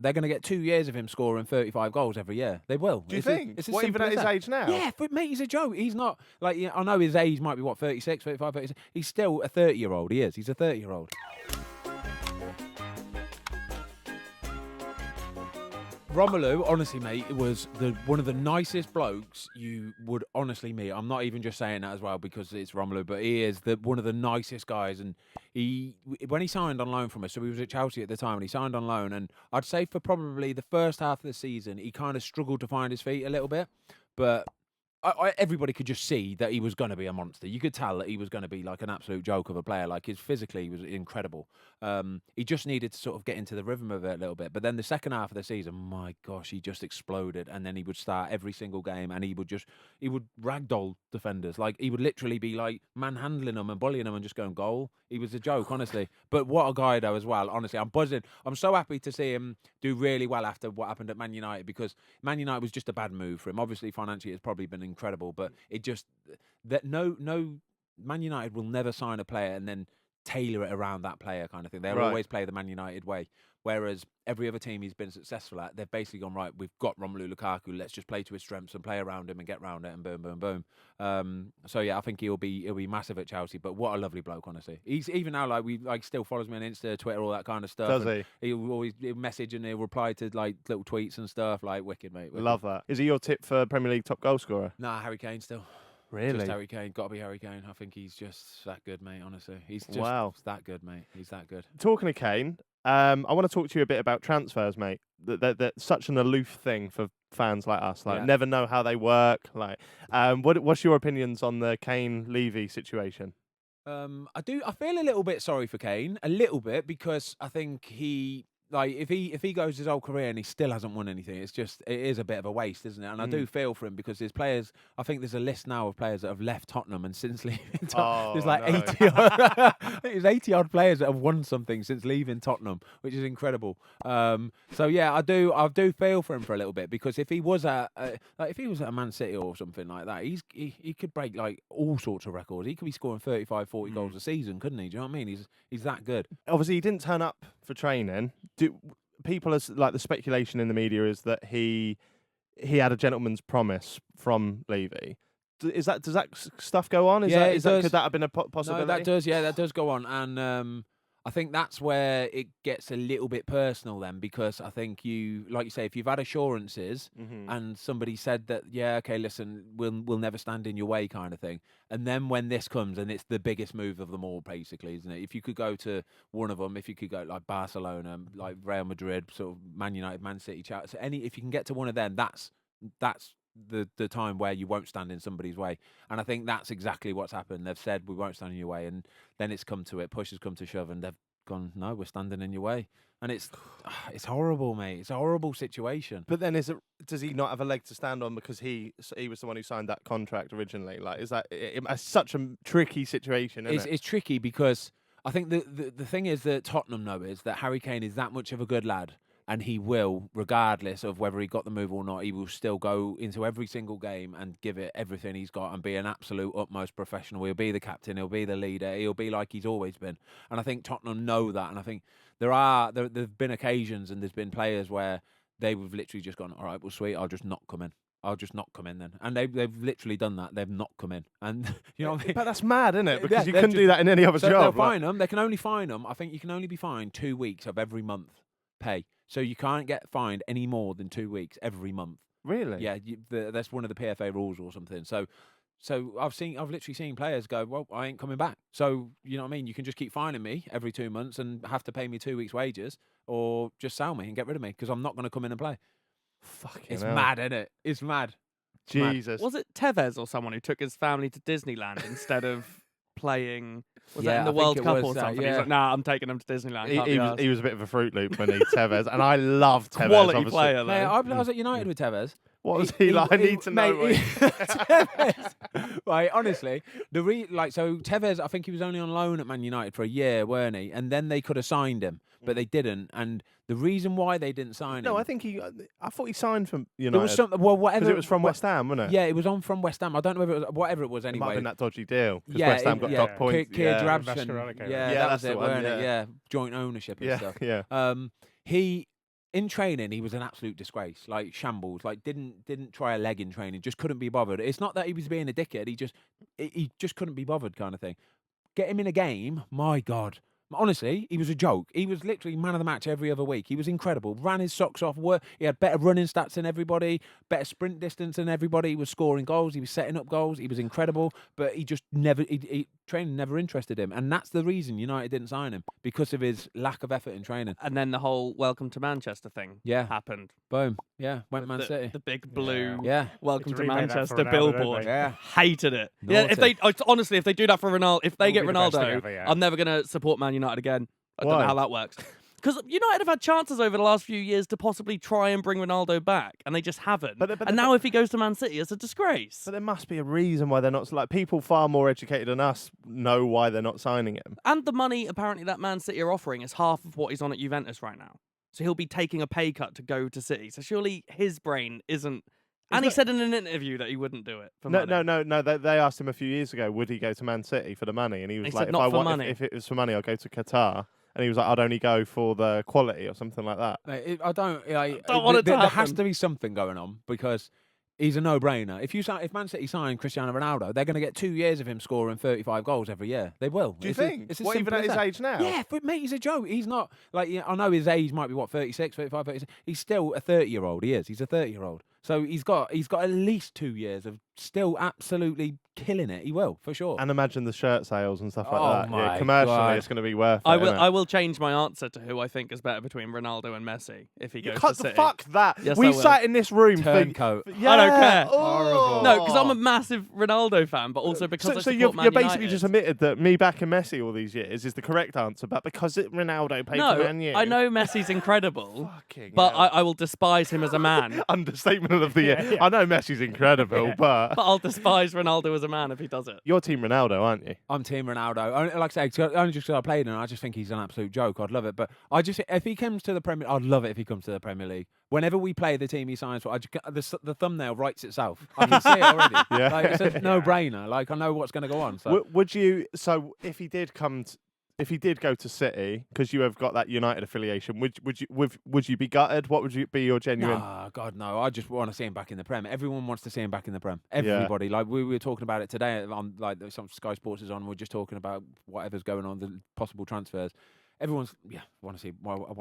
they're going to get 2 years of him scoring 35 goals every year. They will. Do you think? It's as What, even simple at as his that. age now? Yeah, but mate, he's a joke. He's not like, I know his age might be 36, 35, 36. He's still a 30-year-old. He is. He's a 30-year-old. Romelu, honestly, mate, was one of the nicest blokes you would honestly meet. I'm not even just saying that as well because it's Romelu, but he is one of the nicest guys. And when he signed on loan from us, so he was at Chelsea at the time, and he signed on loan. And I'd say for probably the first half of the season, he kind of struggled to find his feet a little bit, but everybody could just see that he was going to be a monster. You could tell that he was going to be like an absolute joke of a player. Like physically, he was incredible. He just needed to sort of get into the rhythm of it a little bit. But then the second half of the season, my gosh, he just exploded. And then he would start every single game, and he would ragdoll defenders. Like he would literally be like manhandling them and bullying them and just going goal. He was a joke, honestly. But what a guy though as well. Honestly, I'm buzzing. I'm so happy to see him do really well after what happened at Man United, because Man United was just a bad move for him. Obviously, financially, it's probably been incredible, but it just that no Man United will never sign a player and then tailor it around that player kind of thing. They'll always play the Man United way. Whereas every other team he's been successful at, they've basically gone, right, we've got Romelu Lukaku, let's just play to his strengths and play around him and get round it and boom, boom, boom. So yeah, I think he'll be massive at Chelsea. But what a lovely bloke, honestly. He's even now like still follows me on Insta, Twitter, all that kind of stuff. Does he? He'll always message and he'll reply to like little tweets and stuff. Like wicked, mate. Wicked. Love that. Is he your tip for Premier League top goal scorer? Nah, Harry Kane still. Really? Just Harry Kane. Got to be Harry Kane. I think he's just that good, mate, honestly. He's just that good, mate. He's that good. Talking of Kane, I want to talk to you a bit about transfers, mate. That's such an aloof thing for fans like us. Like, never know how they work. Like, what's your opinions on the Kane-Levy situation? I feel a little bit sorry for Kane, a little bit, because I think if he goes his whole career and he still hasn't won anything, it is a bit of a waste, isn't it? And I do feel for him, because there's players. I think there's a list now of players that have left Tottenham, and since leaving Tottenham, there's like 80. I think there's 80-odd players that have won something since leaving Tottenham, which is incredible. So yeah, I do feel for him for a little bit, because if he was at Man City or something like that, he could break like all sorts of records. He could be scoring 35, 40 goals a season, couldn't he? Do you know what I mean? He's that good. Obviously, he didn't turn up for training. People like the speculation in the media is that he had a gentleman's promise from Levy. Does that stuff go on? Could that have been a possibility? No, that does. Yeah, that does go on, and I think that's where it gets a little bit personal then, because I think like you say, if you've had assurances and somebody said that, yeah, okay, listen, we'll never stand in your way, kind of thing, and then when this comes, and it's the biggest move of them all, basically, isn't it? If you could go to one of them, if you could go like Barcelona, like Real Madrid, sort of Man United, Man City, Chelsea, if you can get to one of them, that's the time where you won't stand in somebody's way. And I think that's exactly what's happened. They've said we won't stand in your way, and then it's come to it, push has come to shove, and they've gone, no, we're standing in your way. And it's horrible, mate. It's a horrible situation. But then does he not have a leg to stand on because he was the one who signed that contract originally? Like, is that it's such a tricky situation, isn't it? It's tricky, because I think the thing is that Tottenham know is that Harry Kane is that much of a good lad, and he will, regardless of whether he got the move or not, he will still go into every single game and give it everything he's got and be an absolute utmost professional. He'll be the captain, he'll be the leader, he'll be like he's always been. And I think Tottenham know that. And I think there've been occasions and there's been players where they've literally just gone, all right, well, sweet, I'll just not come in then. And they've literally done that. They've not come in. And you know what I mean? But that's mad, isn't it? Because you couldn't do that in any other job. They'll fine them. They can only fine them. I think you can only be fined 2 weeks of every month pay. So you can't get fined any more than 2 weeks every month. Really? Yeah, that's one of the PFA rules or something. So I've literally seen players go, well, I ain't coming back. So you know what I mean? You can just keep fining me every 2 months and have to pay me 2 weeks' wages, or just sell me and get rid of me, because I'm not going to come in and play. It's mad, isn't it? It's mad. Jesus. Was it Tevez or someone who took his family to Disneyland instead of playing? Was Yeah, that in the I World think it Cup was or that, something? yeah. He's like, nah, I'm taking them to Disneyland. He was a bit of a Fruit Loop when he Tevez, and I love Tevez. Quality obviously. player, though. Mate, I was at United with Tevez. What was he like? I need to know. Mate, Tevez, right, honestly, so Tevez, I think he was only on loan at Man United for a year, weren't he? And then they could have signed him, but they didn't. And the reason why they didn't sign him... No, I thought he signed from United. There was something, well, whatever... Because it was from West Ham, wasn't it? Yeah, it was from West Ham. I don't know if it was... Whatever it was anyway. It might have been that dodgy deal. Because Yeah, West Ham got docked points. Keir Yeah. Drabston. Investor allocator. Yeah, Yeah, that that's was it, the one, weren't yeah. it? Yeah, joint ownership and stuff. Yeah. in training, he was an absolute disgrace, like shambles. Like didn't try a leg in training, just couldn't be bothered. It's not that he was being a dickhead. He just couldn't be bothered, kind of thing. Get him in a game, my God. Honestly, he was a joke. He was literally man of the match every other week. He was incredible. Ran his socks off. He had better running stats than everybody, better sprint distance than everybody. He was scoring goals. He was setting up goals. He was incredible. But he just never, training never interested him. And that's the reason United didn't sign him, because of his lack of effort in training. And then the whole welcome to Manchester thing happened. Boom. Yeah, went Man City. The big blue Yeah. welcome to remade that for Manchester Ronaldo, billboard. don't they? Yeah. Hated it. Naughty. Yeah, honestly, if they do that for Ronaldo, if they It'll get be the best thing Ronaldo, ever, yeah. I'm never going to support Man United again. I don't Why? know how that works. Because United have had chances over the last few years to possibly try and bring Ronaldo back, and they just haven't. And now if he goes to Man City, it's a disgrace. But there must be a reason why they're not. Like, people far more educated than us know why they're not signing him. And the money, apparently, that Man City are offering is half of what he's on at Juventus right now. So he'll be taking a pay cut to go to City. So surely his brain isn't... And he said in an interview that he wouldn't do it for money. No. They asked him a few years ago, would he go to Man City for the money? And he was He like, said not for money. if it was for money, I'll go to Qatar. And he was like, I'd only go for the quality or something like that. I don't want it to there has happen. to be something going on, because he's a no-brainer. If Man City sign Cristiano Ronaldo, they're going to get 2 years of him scoring 35 goals every year. They will. Do you think? It's as What, even simple at as his that. age now? Yeah, but mate, he's a joke. He's not like, I know his age might be 36, 35, 36. He's still a 30-year-old. He is. He's a 30-year-old. So he's got at least 2 years of still absolutely killing it. He will, for sure. And imagine the shirt sales and stuff like Oh that. my Yeah, commercially, God. it's going to be worth it. I will change my answer to who I think is better between Ronaldo and Messi if he You goes cut to the City. fuck that. Yes, we I will. sat in this room Turncoat. Yeah. I don't care. Oh. No, because I'm a massive Ronaldo fan, but also because I So support you're Man basically United. just admitted that me backing Messi all these years is the correct answer, but because Ronaldo paid for Man U. I know Messi's incredible, Fucking but hell. I will despise him as a man. Understatement of the year. I know Messi's incredible, but But I'll despise Ronaldo as a man if he does it. you're Team Ronaldo, aren't you? I'm Team Ronaldo. Like I say, only just because I played him, I just think he's an absolute joke. I'd love it. But if he comes to the Premier, I'd love it if he comes to the Premier League. Whenever we play the team he signs for, the thumbname writes itself. I can see it already. Yeah. Like, it's a no-brainer. Like, I know what's going to go on. So. Would you? So if he did if he did go to City, because you have got that United affiliation, would you be gutted? What would be your genuine? Nah, God, no. I just want to see him back in the Prem. Everyone wants to see him back in the Prem. Everybody. Like, we were talking about it today on, like, some Sky Sports is on. We're just talking about whatever's going on, the possible transfers. Everyone's, I want to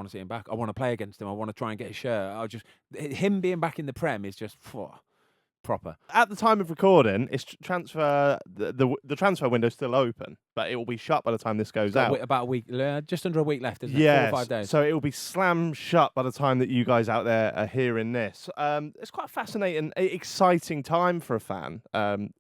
see him back. I want to play against him. I want to try and get his shirt. Him being back in the Prem is just proper. At the time of recording, it's transfer. The transfer window's still open, but it will be shut by the time this goes out. About a week, just under a week left, isn't it? Yes. 4 or 5 days. So it will be slam shut by the time that you guys out there are hearing this. It's quite a fascinating, exciting time for a fan.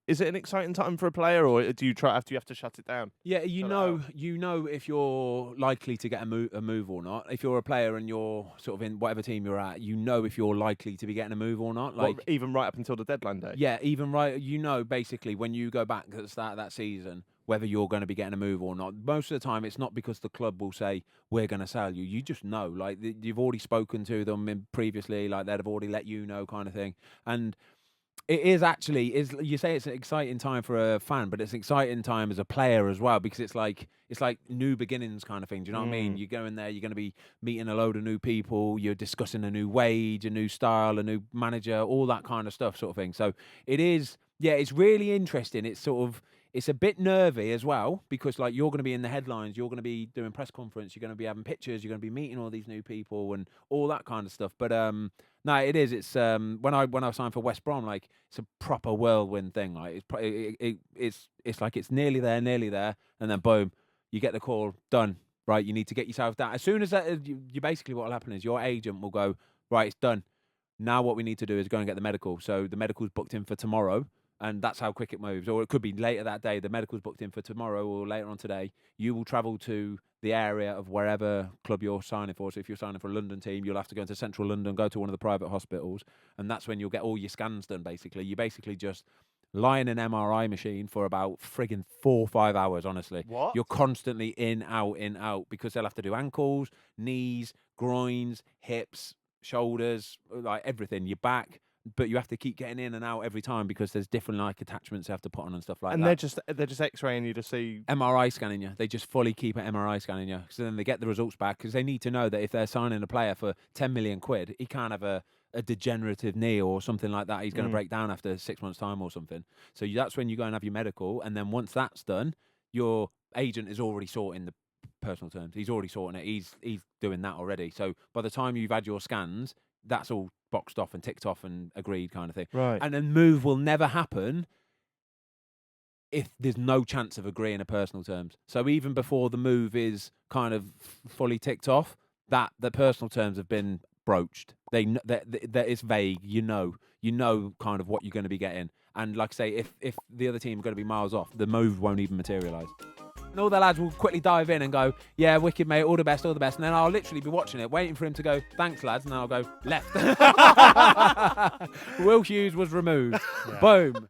Is it an exciting time for a player, or do you have to shut it down? Yeah, you know if you're likely to get a move or not. If you're a player and you're sort of in whatever team you're at, you know if you're likely to be getting a move or not. Like, even right up until the deadline day. Yeah, even right. Basically when you go back at the start of that season, whether you're going to be getting a move or not. Most of the time, it's not because the club will say, we're going to sell you. You just know. Like, you've already spoken to them previously, like they'd have already let you know, kind of thing. And it is actually, you say it's an exciting time for a fan, but it's an exciting time as a player as well, because it's like new beginnings kind of thing. Do you know what I mean? You go in there, you're going to be meeting a load of new people, you're discussing a new wage, a new style, a new manager, all that kind of stuff, sort of thing. So it is, it's really interesting. It's a bit nervy as well, because like you're going to be in the headlines, you're going to be doing press conference, you're going to be having pictures, you're going to be meeting all these new people and all that kind of stuff. But no, it is. It's when I signed for West Brom, like it's a proper whirlwind thing. Like it's like it's nearly there, and then boom, you get the call, done. Right, you need to get yourself down. As soon as that, you basically what will happen is your agent will go, right, it's done. Now what we need to do is go and get the medical. So the medical's booked in for tomorrow. And that's how quick it moves. Or it could be later that day. The medical's booked in for tomorrow or later on today. You will travel to the area of wherever club you're signing for. So if you're signing for a London team, you'll have to go into central London, go to one of the private hospitals. And that's when you'll get all your scans done, basically. You basically just lie in an MRI machine for about friggin' 4 or 5 hours, honestly. What? You're constantly in, out, because they'll have to do ankles, knees, groins, hips, shoulders, like everything, your back. but you have to keep getting in and out every time because there's different like attachments you have to put on and stuff like And that. they're just X-raying you to see. MRI scanning you. They just fully keep an MRI scanning you. So then they get the results back because they need to know that if they're signing a player for 10 million quid, he can't have a degenerative knee or something like that. He's going to break down after 6 months' time or something. So that's when you go and have your medical. And then once that's done, your agent is already sorting the personal terms. He's already sorting it. He's doing that already. So by the time you've had your scans, that's all boxed off and ticked off and agreed kind of thing. Right. And a move will never happen if there's no chance of agreeing a personal terms. So even before the move is kind of fully ticked off, that the personal terms have been broached. That it's vague. You know kind of what you're going to be getting. And like I say, if the other team are going to be miles off, the move won't even materialise. And all the lads will quickly dive in and go, yeah, wicked, mate, all the best. And then I'll literally be watching it, waiting for him to go, thanks, lads. And then I'll go, left. Will Hughes was removed. Yeah. Boom.